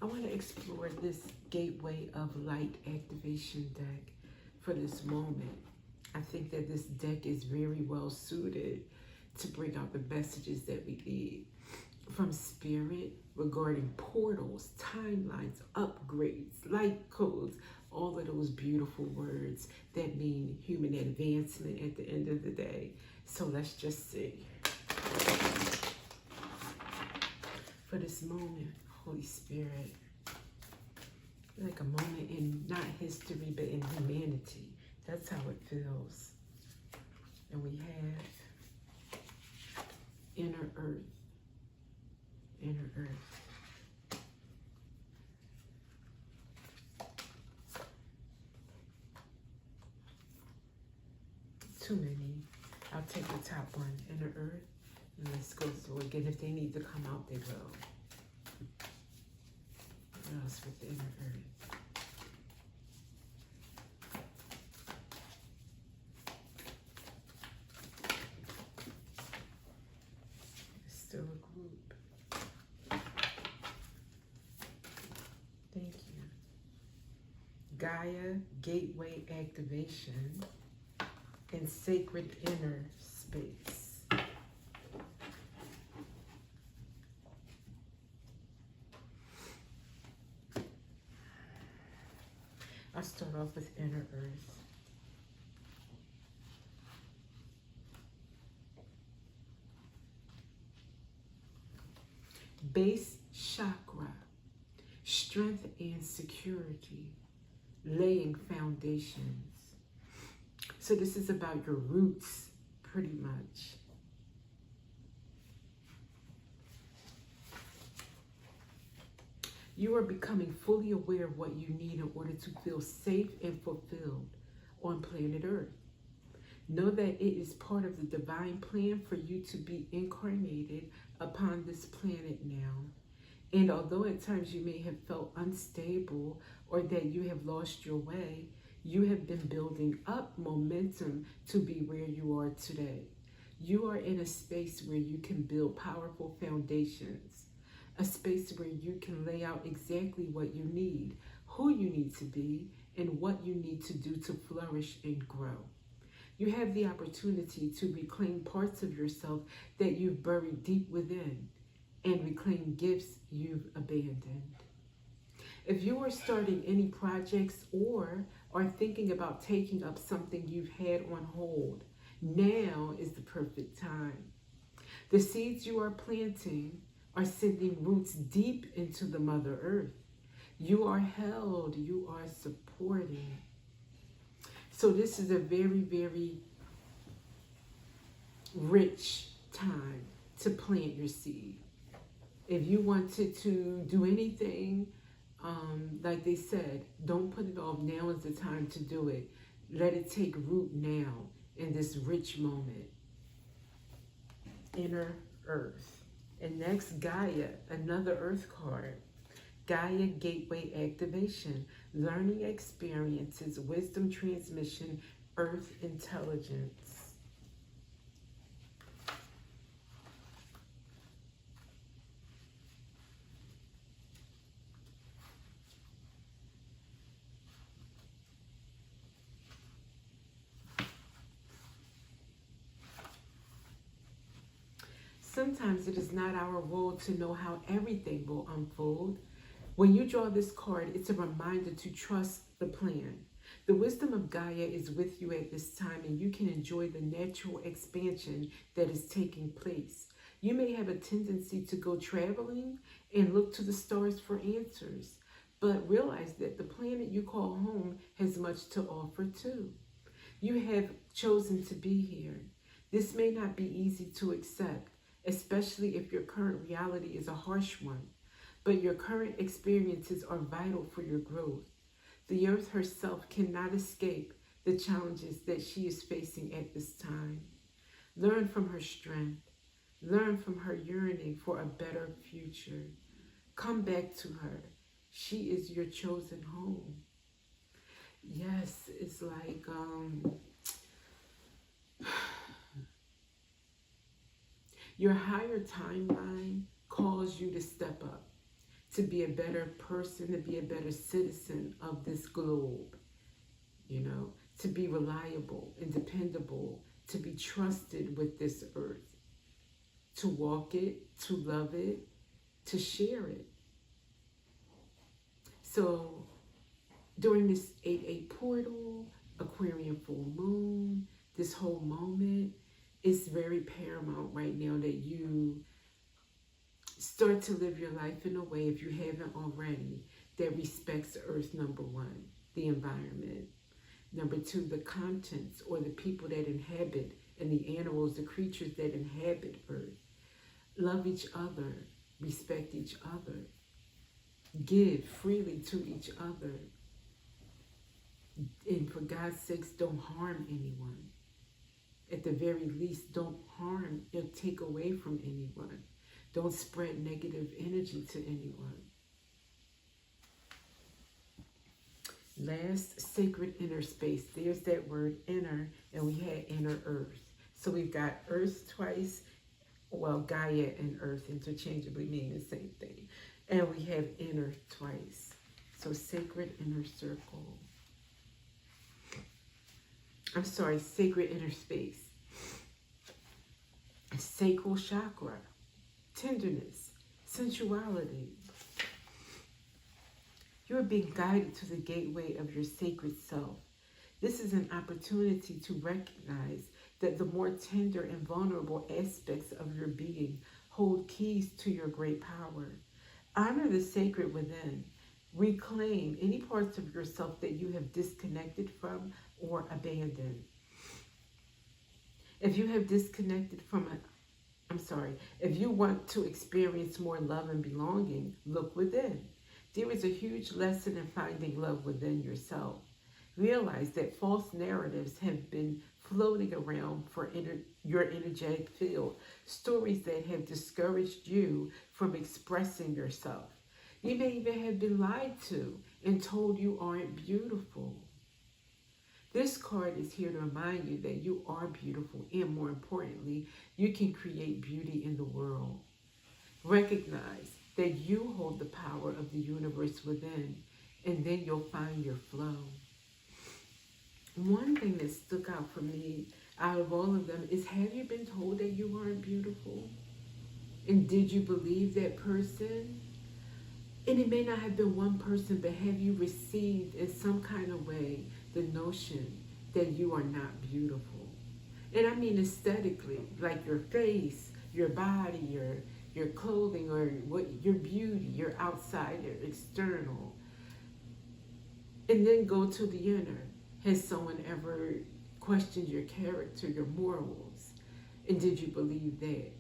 I want to explore this Gateway of Light activation deck for this moment. I think that this deck is very well suited to bring out the messages that we need from Spirit regarding portals, timelines, upgrades, light codes, all of those beautiful words that mean human advancement at the end of the day. So let's just see. For this moment, Holy Spirit, like a moment in not history, but in humanity. That's how it feels. And we have inner earth. Inner earth. Too many. I'll take the top one, inner earth. And let's go through again. If they need to come out, they will. What else with the inner earth? It's still a group. Thank you. Gaia Gateway Activation in Sacred Inner Space. I'll start off with inner earth. Base chakra, strength and security, laying foundations. So this is about your roots, pretty much. You are becoming fully aware of what you need in order to feel safe and fulfilled on planet Earth. Know that it is part of the divine plan for you to be incarnated upon this planet now. And although at times you may have felt unstable or that you have lost your way, you have been building up momentum to be where you are today. You are in a space where you can build powerful foundations. A space where you can lay out exactly what you need, who you need to be, and what you need to do to flourish and grow. You have the opportunity to reclaim parts of yourself that you've buried deep within and reclaim gifts you've abandoned. If you are starting any projects or are thinking about taking up something you've had on hold, now is the perfect time. The seeds you are planting are sending roots deep into the Mother Earth. You are held, you are supported. So this is a very, very rich time to plant your seed. If you wanted to do anything, like they said, don't put it off. Now is the time to do it. Let it take root now in this rich moment. Inner Earth. And next, Gaia, another Earth card. Gaia Gateway Activation, learning experiences, wisdom transmission, Earth intelligence. Sometimes it is not our role to know how everything will unfold. When you draw this card, it's a reminder to trust the plan. The wisdom of Gaia is with you at this time, and you can enjoy the natural expansion that is taking place. You may have a tendency to go traveling and look to the stars for answers, but realize that the planet you call home has much to offer too. You have chosen to be here. This may not be easy to accept, especially if your current reality is a harsh one, but your current experiences are vital for your growth. The Earth herself cannot escape the challenges that she is facing at this time. Learn from her strength. Learn from her yearning for a better future. Come back to her. She is your chosen home. Yes, it's like, your higher timeline calls you to step up, to be a better person, to be a better citizen of this globe, you know, to be reliable and dependable, to be trusted with this earth, to walk it, to love it, to share it. So during this 8/8 portal, Aquarian full moon, this whole moment, it's very paramount right now that you start to live your life in a way, if you haven't already, that respects Earth, number one, the environment. Number two, the contents or the people that inhabit, and the animals, the creatures that inhabit Earth. Love each other, respect each other, give freely to each other. And for God's sakes, don't harm anyone. At the very least, don't harm or take away from anyone. Don't spread negative energy to anyone. Last, sacred inner space. There's that word inner, and we had inner earth. So we've got earth twice. Well, Gaia and earth interchangeably mean the same thing. And we have inner twice. So sacred inner circle. I'm sorry, sacred inner space. Sacral chakra. Tenderness. Sensuality. You are being guided to the gateway of your sacred self. This is an opportunity to recognize that the more tender and vulnerable aspects of your being hold keys to your great power. Honor the sacred within. Reclaim any parts of yourself that you have disconnected from or abandoned. If you have disconnected from if you want to experience more love and belonging, look within. There is a huge lesson in finding love within yourself. Realize that false narratives have been floating around for your energetic field, stories that have discouraged you from expressing yourself. You may even have been lied to and told you aren't beautiful. This card is here to remind you that you are beautiful, and more importantly, you can create beauty in the world. Recognize that you hold the power of the universe within, and then you'll find your flow. One thing that stuck out for me out of all of them is, have you been told that you aren't beautiful? And did you believe that person? And it may not have been one person, but have you received in some kind of way the notion that you are not beautiful? And I mean aesthetically, like your face, your body, your clothing, or what your beauty, your outside, your external. And then go to the inner. Has someone ever questioned your character, your morals? And did you believe that?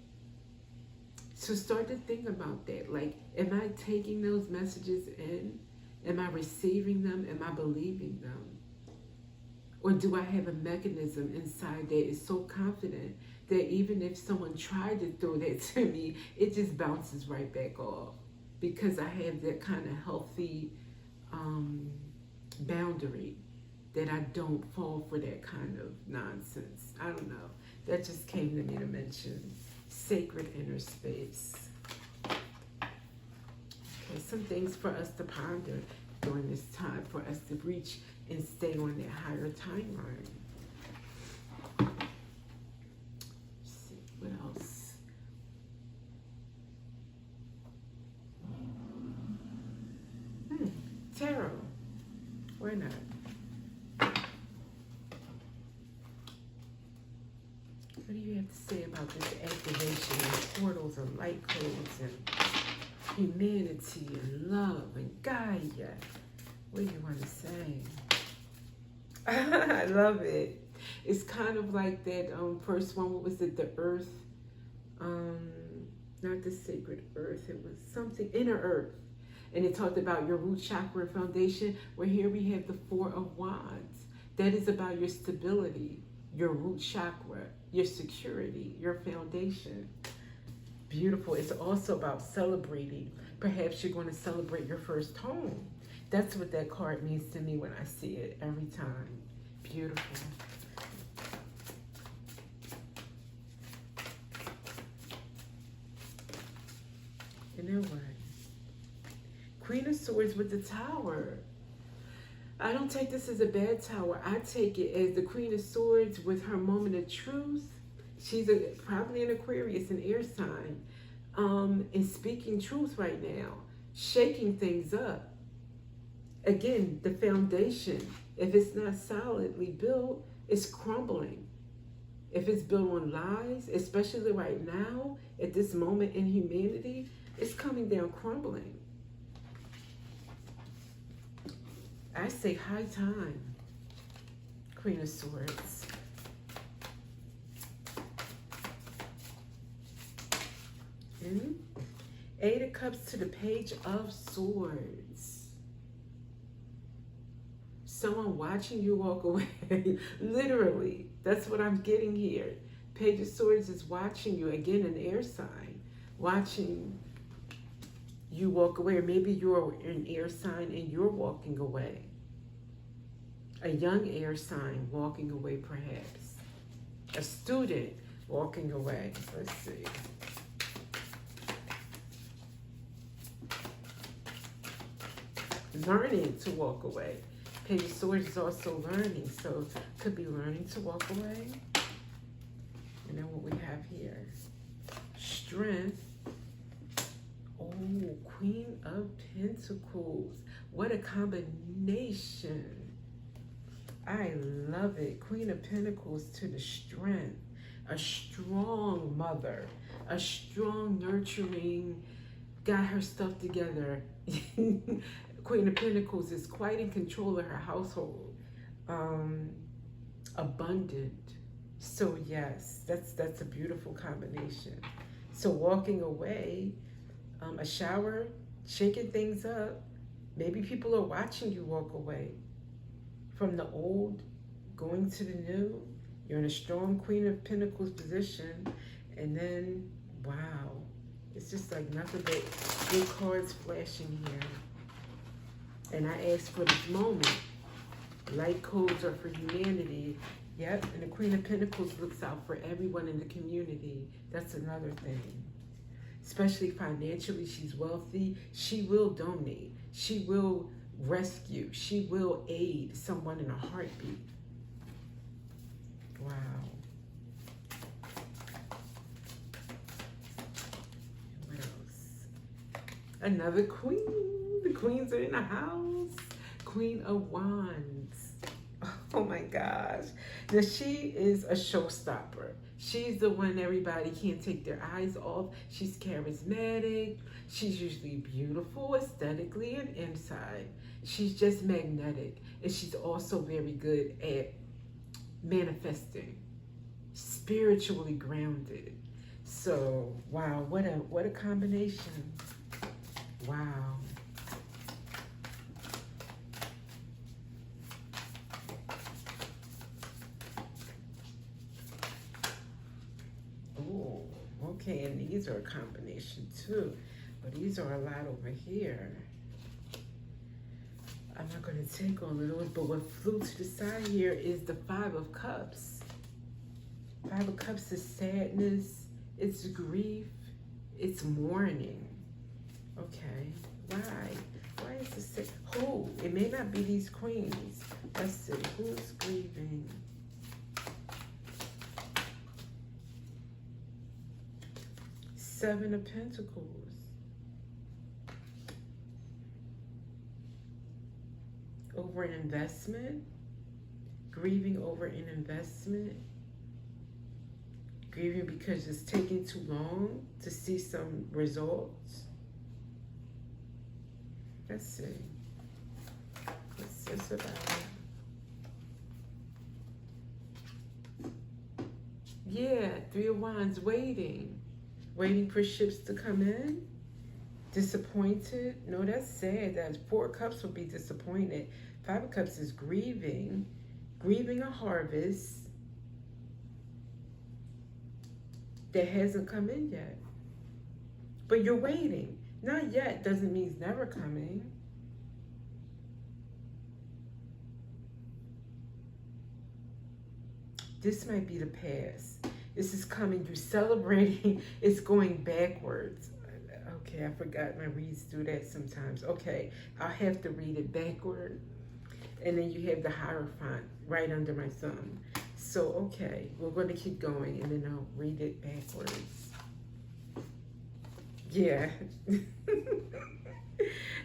So start to think about that. Like, am I taking those messages in? Am I receiving them? Am I believing them? Or do I have a mechanism inside that is so confident that even if someone tried to throw that to me, it just bounces right back off? Because I have that kind of healthy boundary that I don't fall for that kind of nonsense. I don't know. That just came to me to mention. Sacred inner space. Okay, some things for us to ponder during this time, for us to reach and stay on that higher timeline. Let's see, what else? Tarot. Why not? What do you have to say about this activation and portals and light codes and humanity and love and Gaia? What do you want to say? I love it. It's kind of like that first one. What was it? The earth. Not the sacred earth. It was something, inner earth. And it talked about your root chakra foundation, where here we have the Four of Wands. That is about your stability, your root chakra, your security, your foundation. Beautiful. It's also about celebrating. Perhaps you're going to celebrate your first home. That's what that card means to me when I see it every time. Beautiful. And then what? Queen of Swords with the Tower. I don't take this as a bad tower. I take it as the Queen of Swords with her moment of truth. She's probably an Aquarius, an air sign, and speaking truth right now, shaking things up. Again, the foundation, if it's not solidly built, it's crumbling. If it's built on lies, especially right now, at this moment in humanity, it's coming down crumbling. I say high time, Queen of Swords. Eight of Cups to the Page of Swords. Someone watching you walk away. Literally, that's what I'm getting here. Page of Swords is watching you. Again, an air sign. Watching you walk away. Or maybe you're an air sign and you're walking away. A young air sign walking away, perhaps. A student walking away. Let's see. Learning to walk away. Page of Swords is also learning, so could be learning to walk away. And then what we have here, strength. Oh, Queen of Pentacles. What a combination. I love it. Queen of Pentacles to the strength. A strong mother. A strong, nurturing, got her stuff together. Queen of Pentacles is quite in control of her household. Abundant. So yes, that's a beautiful combination. So walking away, a shower, shaking things up. Maybe people are watching you walk away. From the old, going to the new. You're in a strong Queen of Pentacles position. And then, wow. It's just like nothing but good cards flashing here. And I asked for this moment. Light codes are for humanity. Yep, and the Queen of Pentacles looks out for everyone in the community. That's another thing. Especially financially, she's wealthy. She will donate. She will rescue. She will aid someone in a heartbeat. Wow. What else? Another queen. The queens are in the house. Queen of Wands. Oh my gosh. Now she is a showstopper. She's the one everybody can't take their eyes off. She's charismatic. She's usually beautiful aesthetically and inside. She's just magnetic. And she's also very good at manifesting. Spiritually grounded. So, wow, what a combination. Wow. Oh, okay, and these are a combination too. But these are a lot over here. I'm not going to take all of those, but what flew to the side here is the Five of Cups. Five of Cups is sadness, it's grief, it's mourning. Okay, why? Why is this? Who? It may not be these queens. Let's see, who's grieving? Seven of Pentacles. Over an investment. Grieving over an investment. Grieving because it's taking too long to see some results. Let's see. What's this about? Yeah, Three of Wands, waiting. Waiting for ships to come in. Disappointed. No, that's sad. That Four of Cups will be disappointed. Five of Cups is grieving. Grieving a harvest that hasn't come in yet. But you're waiting. Not yet doesn't mean it's never coming. This might be the past. This is coming. You're celebrating. It's going backwards. Okay, I forgot my reads do that sometimes. Okay, I'll have to read it backward. And then you have the Hierophant right under my thumb. So, okay, we're going to keep going, and then I'll read it backwards. Yeah. The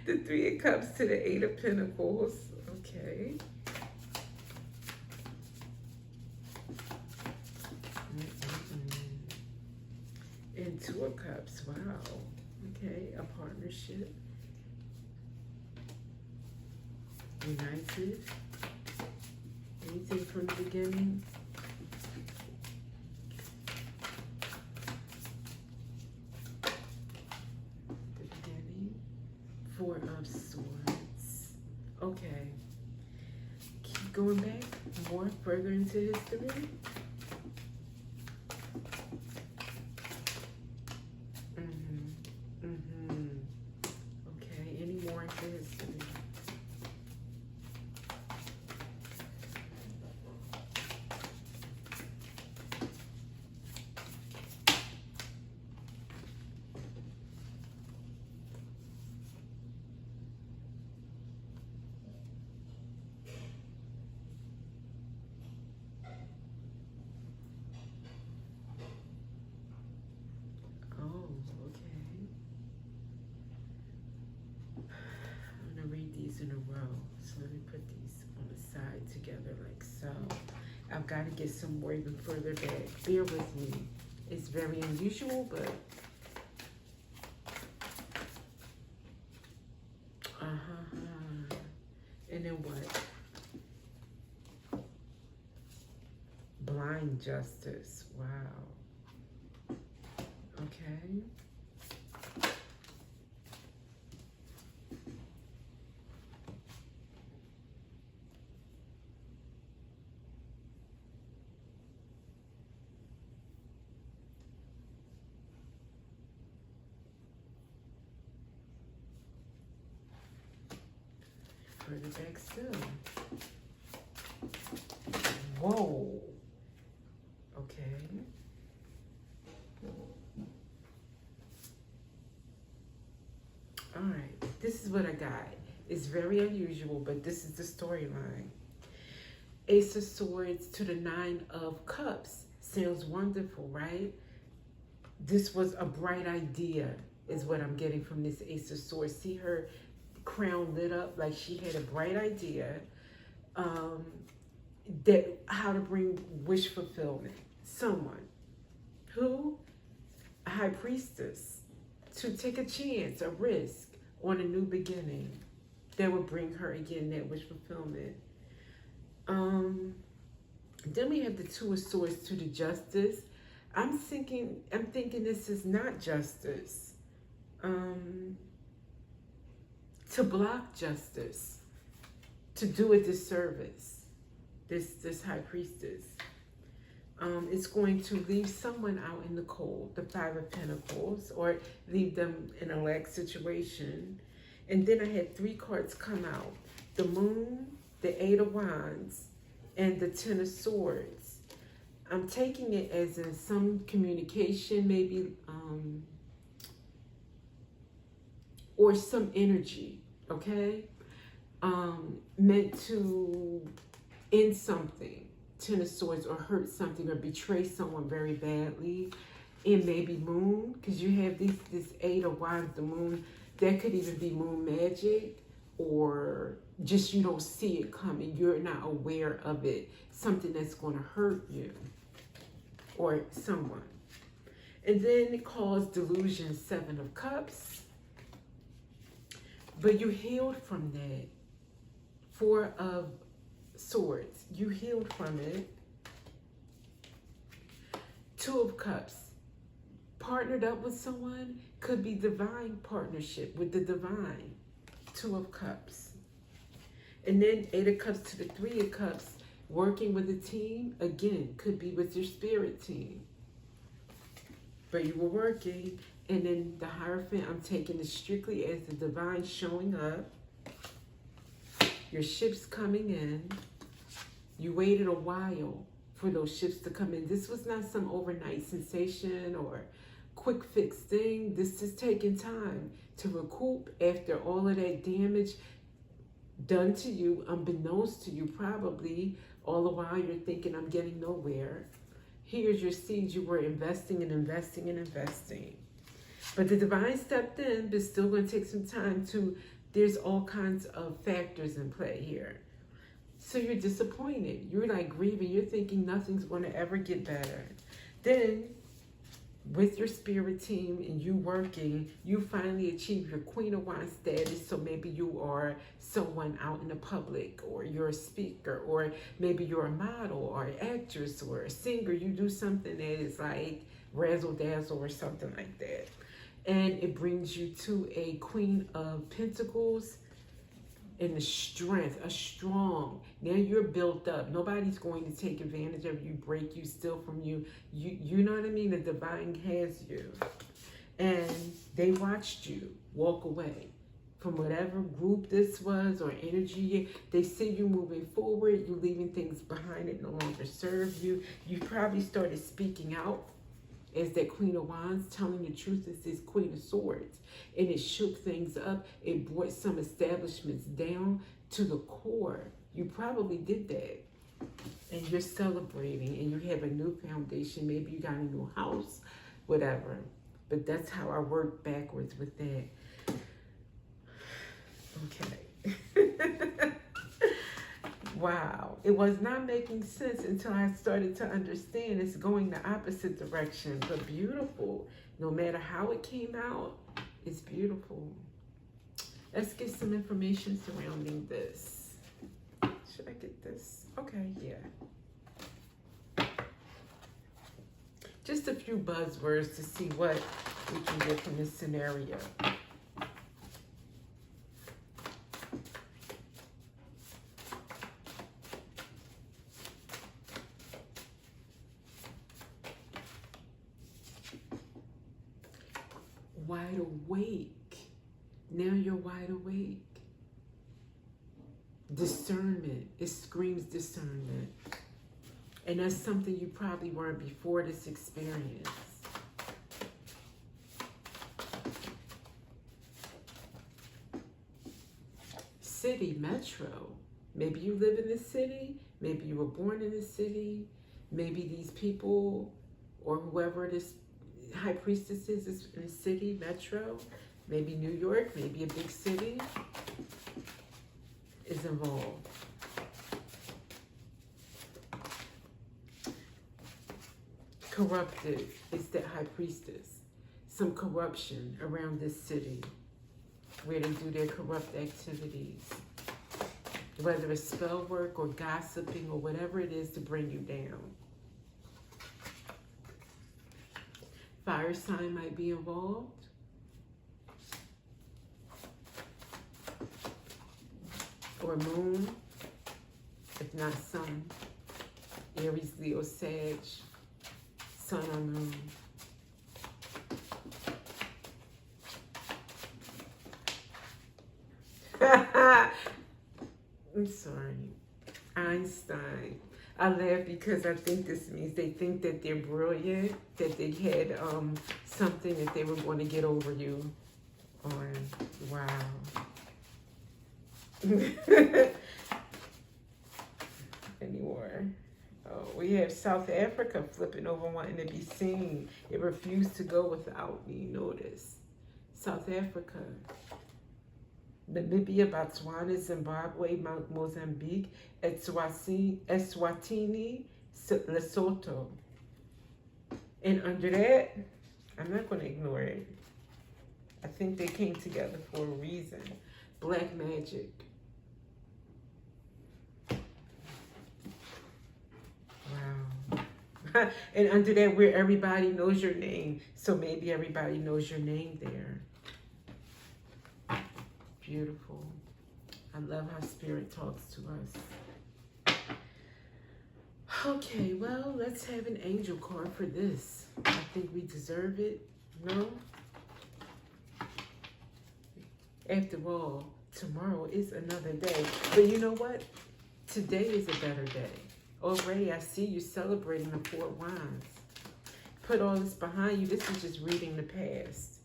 Three of Cups to the Eight of Pentacles. Okay. And Two of Cups. Wow. Okay, a partnership. United. Anything from the beginning? The beginning. Four of Swords. Okay. Keep going back more further into history. Okay, any more into history? In a row. So let me put these on the side together like so. I've got to get some more even further back. Bear with me. It's very unusual, but and then what? Blind justice. Wow. Okay. Further back still. Whoa. Okay. All right. This is what I got. It's very unusual, but this is the storyline. Ace of Swords to the Nine of Cups. Sounds wonderful, right? This was a bright idea, is what I'm getting from this Ace of Swords. See her crown lit up like she had a bright idea that how to bring wish fulfillment. Someone who, a high priestess, to take a chance, a risk on a new beginning that would bring her again that wish fulfillment. Then we have the Two of Swords to the Justice. I'm thinking this is not justice. To block justice, to do a disservice, this high priestess. It's going to leave someone out in the cold, the Five of Pentacles, or leave them in a lack situation. And then I had three cards come out. The Moon, the Eight of Wands, and the Ten of Swords. I'm taking it as in some communication, maybe, or some energy, okay? Meant to end something, Ten of Swords, or hurt something, or betray someone very badly. And maybe Moon, because you have this Eight of Wands, the Moon, that could even be moon magic, or just you don't see it coming. You're not aware of it. Something that's going to hurt you or someone. And then it calls delusion, Seven of Cups. But you healed from that. Four of Swords. You healed from it. Two of Cups. Partnered up with someone. Could be divine partnership with the divine. Two of Cups. And then Eight of Cups to the Three of Cups. Working with a team. Again, could be with your spirit team. But you were working. And then the Hierophant, I'm taking it strictly as the divine showing up. Your ships coming in. You waited a while for those ships to come in. This was not some overnight sensation or quick fix thing. This is taking time to recoup after all of that damage done to you, unbeknownst to you probably. All the while you're thinking, I'm getting nowhere. Here's your seeds. You were investing and investing and investing. But the divine stepped in, but still going to take some time to, there's all kinds of factors in play here. So you're disappointed. You're like grieving. You're thinking nothing's going to ever get better. Then, with your spirit team and you working, you finally achieve your Queen of Wands status. So maybe you are someone out in the public, or you're a speaker, or maybe you're a model or an actress or a singer. You do something that is like razzle dazzle or something like that. And it brings you to a Queen of Pentacles and the strength, a strong. Now you're built up. Nobody's going to take advantage of you, break you, steal from you. You know what I mean? The divine has you. And they watched you walk away from whatever group this was or energy. They see you moving forward. You leaving things behind that no longer serve you. You probably started speaking out as that Queen of Wands, telling the truth as this Queen of Swords. And it shook things up. It brought some establishments down to the core. You probably did that. And you're celebrating and you have a new foundation. Maybe you got a new house, whatever. But that's how I work backwards with that. Okay. Wow. It was not making sense until I started to understand it's going the opposite direction, but beautiful. No matter how it came out, it's beautiful. Let's get some information surrounding this. Should I get this? Okay, yeah. Just a few buzzwords to see what we can get from this scenario. Wide awake. Now you're wide awake. Discernment. It screams discernment. And that's something you probably weren't before this experience. City, metro. Maybe you live in the city. Maybe you were born in the city. Maybe these people or whoever this High Priestess is in a city, metro, maybe New York, maybe a big city is involved. Corrupted is that High Priestess. Some corruption around this city where they do their corrupt activities. Whether it's spell work or gossiping or whatever it is to bring you down. Fire sign might be involved. Or moon, if not sun. Aries, Leo, Sag, sun or moon. I'm sorry. Einstein. I laugh because I think this means they think that they're brilliant, that they had something that they were going to get over you on. Wow. Anymore. Oh, we have South Africa flipping over wanting to be seen. It refused to go without me. Notice. South Africa. Namibia, Botswana, Zimbabwe, Mozambique, Eswatini, Lesotho. And under that, I'm not going to ignore it. I think they came together for a reason. Black magic. Wow. And under that, where everybody knows your name. So maybe everybody knows your name there. Beautiful. I love how Spirit talks to us. Okay, well, let's have an angel card for this. I think we deserve it. No? After all, tomorrow is another day. But you know what? Today is a better day. Already, I see you celebrating the 4 Wands. put all this behind you. This is just reading the past.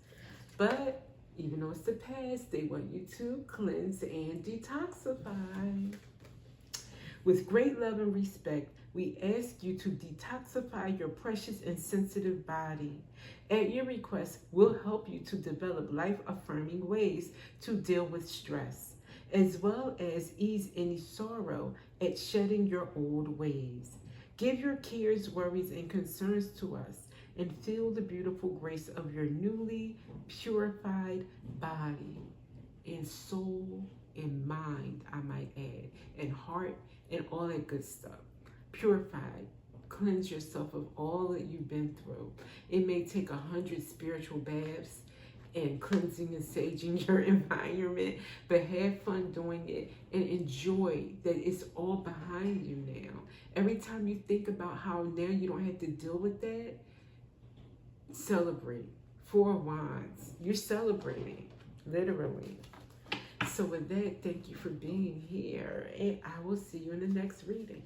But even though it's the past, they want you to cleanse and detoxify. With great love and respect, we ask you to detoxify your precious and sensitive body. At your request, we'll help you to develop life-affirming ways to deal with stress, as well as ease any sorrow at shedding your old ways. Give your cares, worries, and concerns to us and feel the beautiful grace of your newly purified body and soul and mind, I might add, and heart and all that good stuff. Purified. Cleanse yourself of all that you've been through. It may take 100 spiritual baths and cleansing and saging your environment, but have fun doing it and enjoy that it's all behind you now. Every time you think about how now you don't have to deal with that, celebrate. 4 Wands. You're celebrating, literally. So with that, thank you for being here, and I will see you in the next reading.